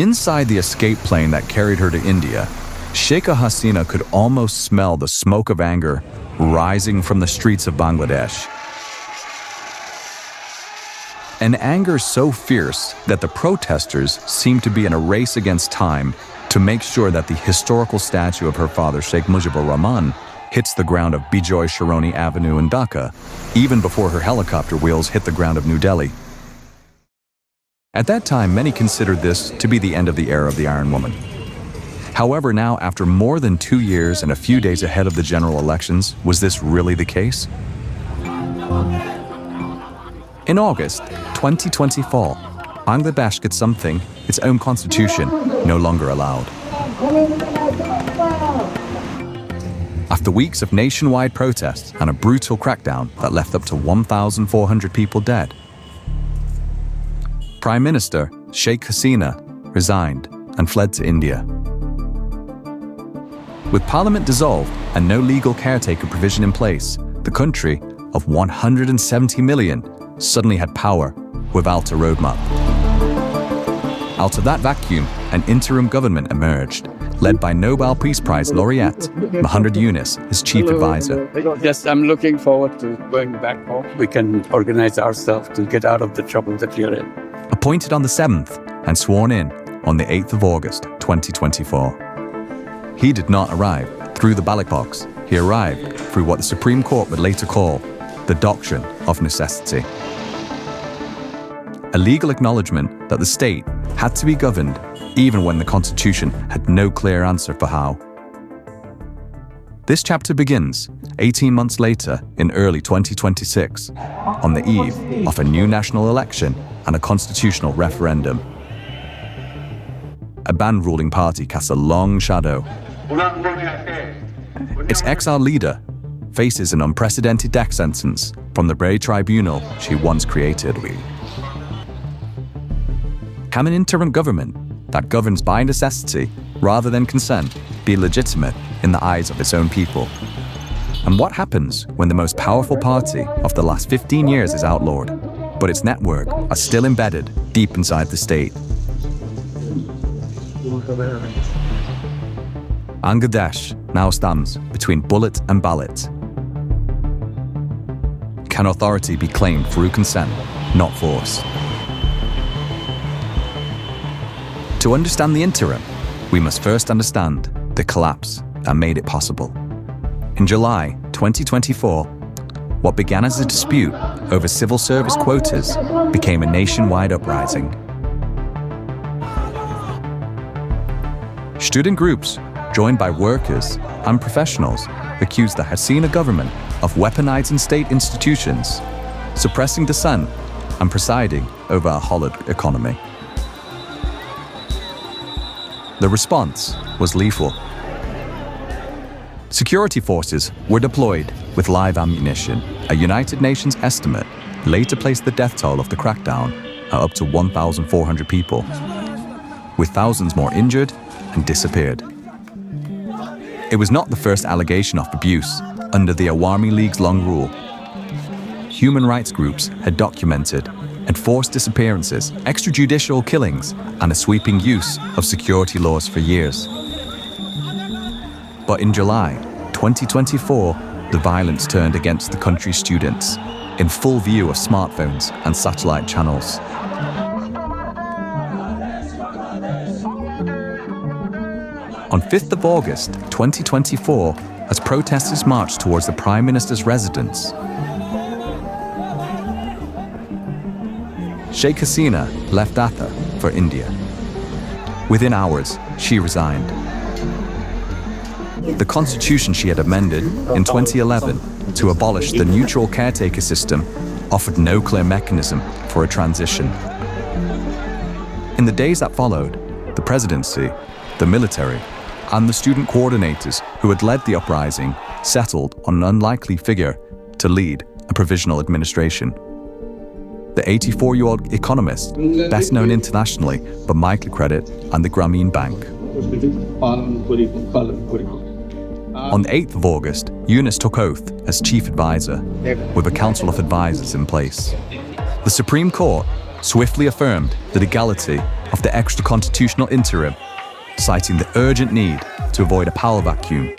Inside the escape plane that carried her to India, Sheikh Hasina could almost smell the smoke of anger rising from the streets of Bangladesh. An anger so fierce that the protesters seemed to be in a race against time to make sure that the historical statue of her father, Sheikh Mujibur Rahman, hits the ground of Bijoy Sharoni Avenue in Dhaka, even before her helicopter wheels hit the ground of New Delhi. At that time, many considered this to be the end of the era of the Iron Woman. However, now, after more than 2 years and a few days ahead of the general elections, was this really the case? In August 2024, Bangladesh gets something its own constitution no longer allowed. After weeks of nationwide protests and a brutal crackdown that left up to 1,400 people dead, Prime Minister Sheikh Hasina resigned and fled to India. With Parliament dissolved and no legal caretaker provision in place, the country of 170 million suddenly had power without a roadmap. Out of that vacuum, an interim government emerged, led by Nobel Peace Prize Laureate Muhammad Yunus, his chief advisor. Yes, I'm looking forward to going back home. We can organize ourselves to get out of the trouble that we're in. Appointed on the 7th and sworn in on the 8th of August 2024. He did not arrive through the ballot box. He arrived through what the Supreme Court would later call the Doctrine of Necessity. A legal acknowledgement that the state had to be governed even when the Constitution had no clear answer for how. This chapter begins 18 months later in early 2026, on the eve of a new national election and a constitutional referendum. A banned-ruling party casts a long shadow. Its exiled leader faces an unprecedented death sentence from the very tribunal she once created. Can an interim government that governs by necessity rather than consent be legitimate in the eyes of its own people? And what happens when the most powerful party of the last 15 years is outlawed, but its network are still embedded deep inside the state? Bangladesh now stands between bullet and ballot. Can authority be claimed through consent, not force? To understand the interim, we must first understand the collapse that made it possible. In July 2024, what began as a dispute over civil service quotas became a nationwide uprising. Student groups, joined by workers and professionals, accused the Hasina government of weaponizing state institutions, suppressing dissent, and presiding over a hollowed economy. The response was lethal. Security forces were deployed with live ammunition. A United Nations estimate later placed the death toll of the crackdown at up to 1,400 people, with thousands more injured and disappeared. It was not the first allegation of abuse under the Awami League's long rule. Human rights groups had documented enforced disappearances, extrajudicial killings, and a sweeping use of security laws for years. But in July 2024, the violence turned against the country's students, in full view of smartphones and satellite channels. On 5th of August 2024, as protesters marched towards the Prime Minister's residence, Sheikh Hasina left Dhaka for India. Within hours, she resigned. The constitution she had amended in 2011 to abolish the neutral caretaker system offered no clear mechanism for a transition. In the days that followed, the presidency, the military, and the student coordinators who had led the uprising settled on an unlikely figure to lead a provisional administration. The 84-year-old economist, best known internationally for microcredit and the Grameen Bank. On the 8th of August, Yunus took oath as chief advisor, with a council of advisors in place. The Supreme Court swiftly affirmed the legality of the extra-constitutional interim, citing the urgent need to avoid a power vacuum.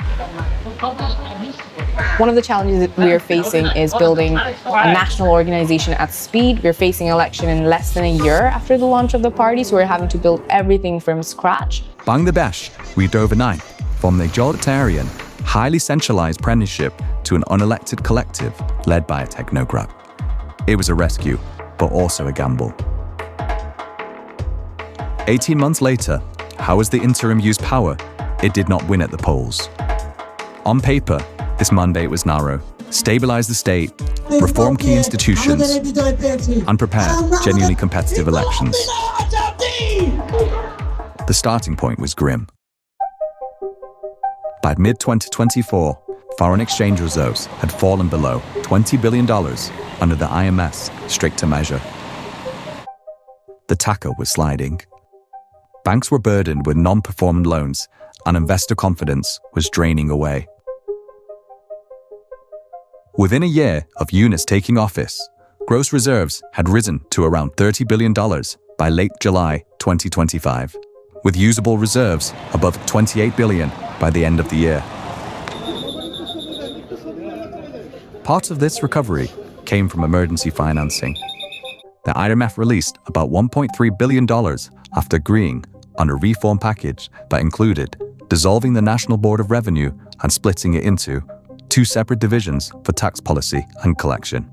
One of the challenges that we are facing is building a national organization at speed. We're facing election in less than a year after the launch of the party, so we're having to build everything from scratch. Bangladesh reached overnight from the egalitarian, highly centralized apprenticeship to an unelected collective led by a technocrat. It was a rescue, but also a gamble. 18 months later, how has the interim used power? It did not win at the polls. On paper, this mandate was narrow: stabilize the state, reform key institutions, and prepare genuinely competitive elections. The starting point was grim. By mid-2024, foreign exchange reserves had fallen below $20 billion under the IMF's stricter measure. The tacker was sliding. Banks were burdened with non-performing loans, and investor confidence was draining away. Within a year of Yunus taking office, gross reserves had risen to around $30 billion by late July 2025, with usable reserves above $28 billion by the end of the year. Part of this recovery came from emergency financing. The IMF released about $1.3 billion after agreeing on a reform package that included dissolving the National Board of Revenue and splitting it into two separate divisions for tax policy and collection.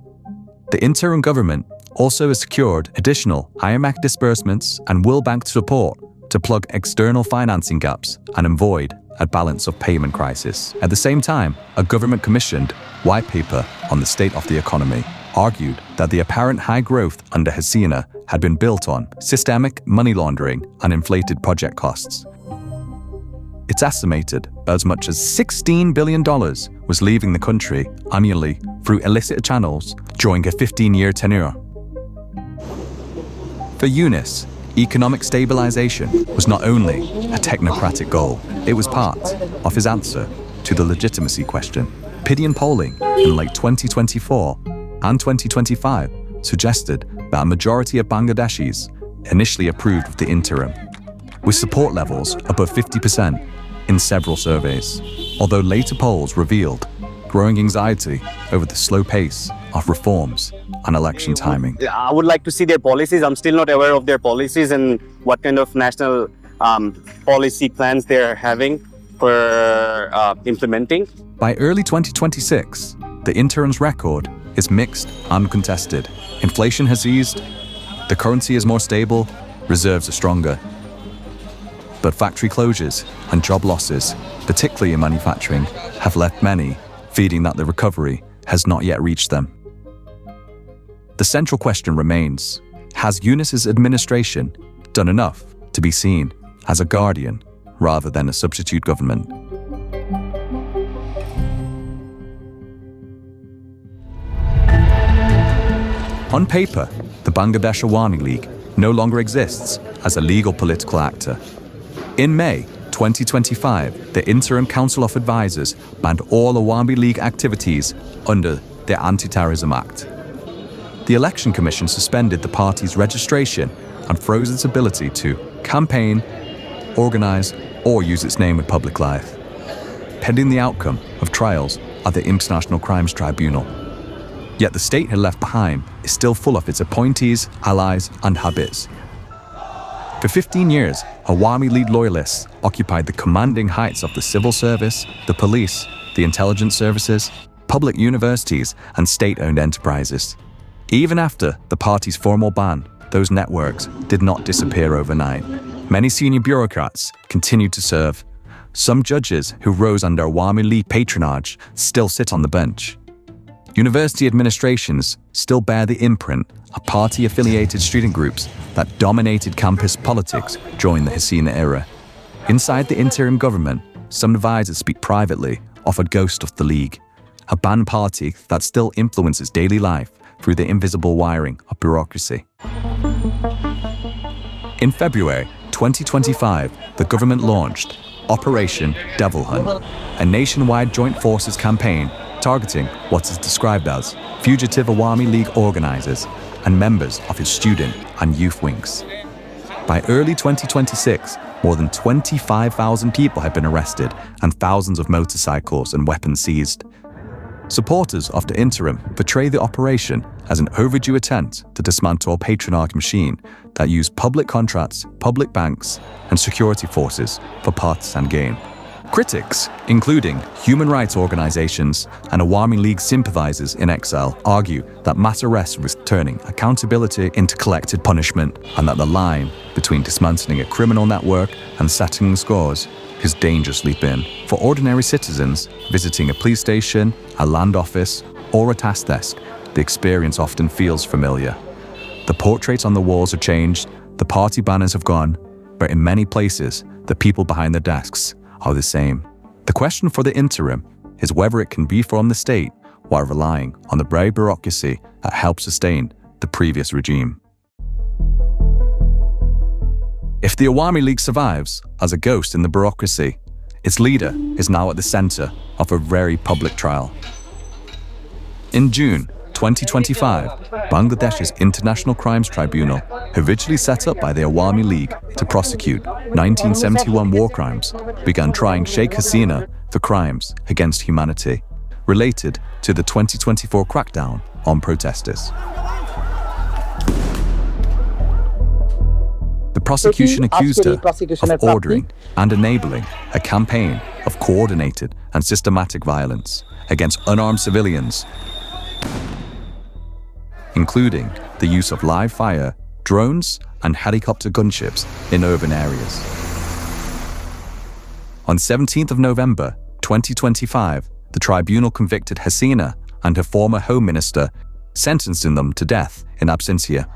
The interim government also has secured additional IMF disbursements and World Bank support to plug external financing gaps and avoid a balance of payment crisis. At the same time, a government-commissioned white paper on the state of the economy argued that the apparent high growth under Hasina had been built on systemic money laundering and inflated project costs. It's estimated that as much as $16 billion was leaving the country annually through illicit channels during a 15-year tenure. For Yunus, economic stabilization was not only a technocratic goal, it was part of his answer to the legitimacy question. Opinion polling in late 2024 and 2025 suggested that a majority of Bangladeshis initially approved of the interim, with support levels above 50% in several surveys, although later polls revealed growing anxiety over the slow pace of reforms and election timing. I would like to see their policies. I'm still not aware of their policies and what kind of national policy plans they're having for implementing. By early 2026, the interim's record is mixed and contested. Inflation has eased, the currency is more stable, reserves are stronger. But factory closures and job losses, particularly in manufacturing, have left many feeling that the recovery has not yet reached them. The central question remains: has Yunus's administration done enough to be seen as a guardian rather than a substitute government? On paper, the Bangladesh Awami League no longer exists as a legal political actor. In May 2025, the Interim Council of Advisors banned all Awami League activities under the Anti-Terrorism Act. The Election Commission suspended the party's registration and froze its ability to campaign, organize, or use its name in public life, pending the outcome of trials at the International Crimes Tribunal. Yet the state it left behind is still full of its appointees, allies, and habits. For 15 years, Awami League loyalists occupied the commanding heights of the civil service, the police, the intelligence services, public universities, and state-owned enterprises. Even after the party's formal ban, those networks did not disappear overnight. Many senior bureaucrats continued to serve. Some judges who rose under Awami League patronage still sit on the bench. University administrations still bear the imprint of party-affiliated student groups that dominated campus politics during the Hasina era. Inside the interim government, some advisors speak privately of a ghost of the League, a banned party that still influences daily life through the invisible wiring of bureaucracy. In February 2025, the government launched Operation Devil Hunt, a nationwide joint forces campaign targeting what is described as fugitive Awami League organizers and members of its student and youth wings. By early 2026, more than 25,000 people had been arrested and thousands of motorcycles and weapons seized. Supporters of the Interim portray the operation as an overdue attempt to dismantle a patronage machine that used public contracts, public banks, and security forces for partisan gain. Critics, including human rights organizations and Awami League sympathizers in exile, argue that mass arrests risk turning accountability into collective punishment and that the line between dismantling a criminal network and settling scores is dangerously thin. For ordinary citizens visiting a police station, a land office, or a task desk, the experience often feels familiar. The portraits on the walls are changed, the party banners have gone, but in many places, the people behind the desks are the same. The question for the Interim is whether it can reform the state while relying on the very bureaucracy that helped sustain the previous regime. If the Awami League survives as a ghost in the bureaucracy, its leader is now at the center of a very public trial. In June 2025, Bangladesh's International Crimes Tribunal, originally set up by the Awami League to prosecute 1971 war crimes, began trying Sheikh Hasina for crimes against humanity related to the 2024 crackdown on protesters. The prosecution accused her of ordering and enabling a campaign of coordinated and systematic violence against unarmed civilians, including the use of live fire, drones, and helicopter gunships in urban areas. On 17th of November 2025, the tribunal convicted Hasina and her former Home Minister, sentencing them to death in absentia.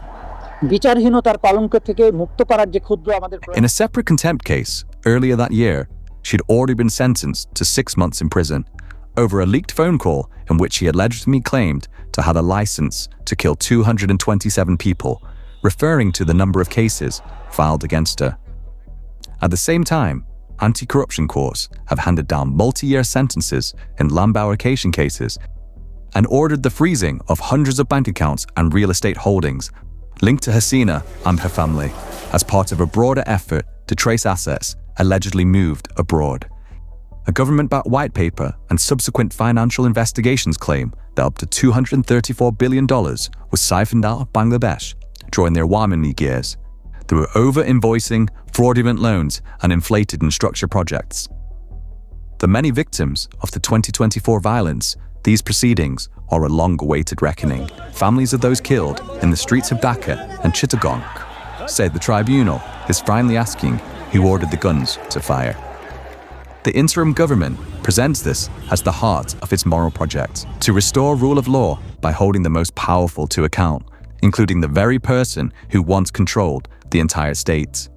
In a separate contempt case, earlier that year, she'd already been sentenced to 6 months in prison over a leaked phone call in which she allegedly claimed to have a license to kill 227 people, referring to the number of cases filed against her. At the same time, anti-corruption courts have handed down multi-year sentences in land allocation cases and ordered the freezing of hundreds of bank accounts and real estate holdings linked to Hasina and her family as part of a broader effort to trace assets allegedly moved abroad. A government-backed white paper and subsequent financial investigations claim that up to $234 billion was siphoned out of Bangladesh during the Awami League years through over-invoicing, fraudulent loans, and inflated infrastructure projects. For many victims of the 2024 violence, these proceedings are a long-awaited reckoning. Families of those killed in the streets of Dhaka and Chittagong said the tribunal is finally asking who ordered the guns to fire. The interim government presents this as the heart of its moral project to restore rule of law by holding the most powerful to account, including the very person who once controlled the entire state.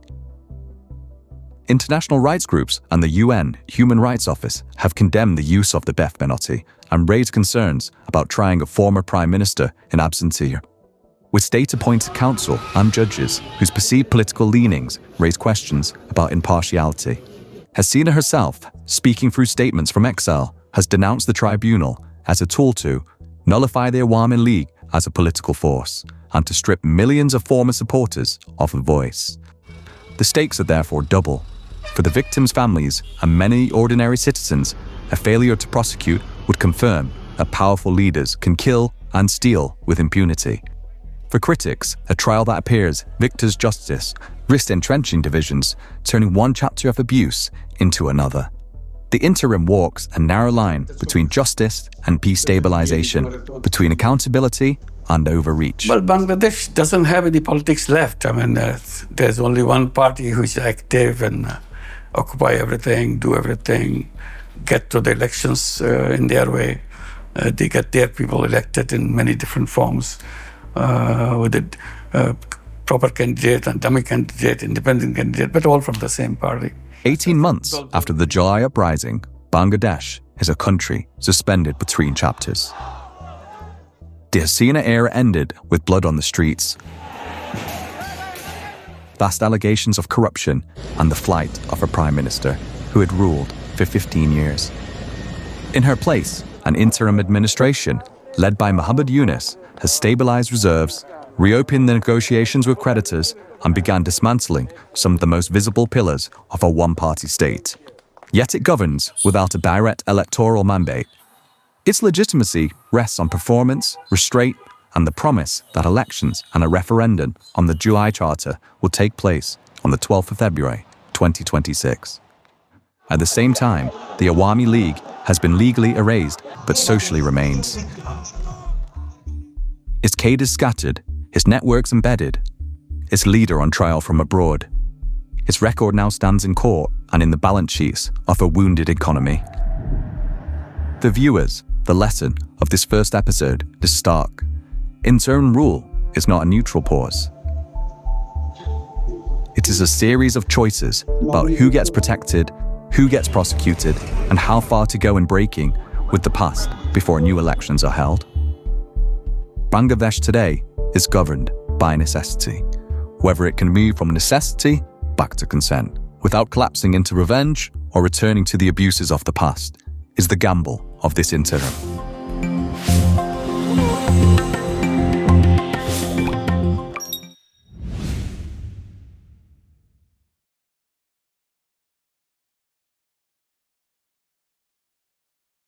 International rights groups and the UN Human Rights Office have condemned the use of the death penalty and raised concerns about trying a former prime minister in absentia. With state-appointed counsel and judges whose perceived political leanings raise questions about impartiality. Hasina herself, speaking through statements from exile, has denounced the tribunal as a tool to nullify the Awami League as a political force and to strip millions of former supporters of a voice. The stakes are therefore double. For the victims' families and many ordinary citizens, a failure to prosecute would confirm that powerful leaders can kill and steal with impunity. For critics, a trial that appears victor's justice risks entrenching divisions, turning one chapter of abuse into another. The interim walks a narrow line between justice and peace stabilization, between accountability and overreach. Well, Bangladesh doesn't have any politics left. I mean, there's only one party who's active and occupy everything, do everything, get to the elections in their way. They get their people elected in many different forms with a proper candidate and dummy candidate, independent candidate, but all from the same party. 18 months after the July uprising, Bangladesh is a country suspended between chapters. The Hasina era ended with blood on the streets, vast allegations of corruption, and the flight of a prime minister who had ruled for 15 years. In her place, an interim administration led by Muhammad Yunus has stabilized reserves, reopened the negotiations with creditors and began dismantling some of the most visible pillars of a one-party state. Yet it governs without a direct electoral mandate. Its legitimacy rests on performance, restraint, and the promise that elections and a referendum on the July Charter will take place on the 12th of February, 2026. At the same time, the Awami League has been legally erased but socially remains. Its cadres scattered, its networks embedded, its leader on trial from abroad. Its record now stands in court and in the balance sheets of a wounded economy. For viewers, the lesson of this first episode is stark. Interim rule is not a neutral pause. It is a series of choices about who gets protected, who gets prosecuted, and how far to go in breaking with the past before new elections are held. Bangladesh today is governed by necessity, whether it can move from necessity back to consent, without collapsing into revenge or returning to the abuses of the past, is the gamble of this interim.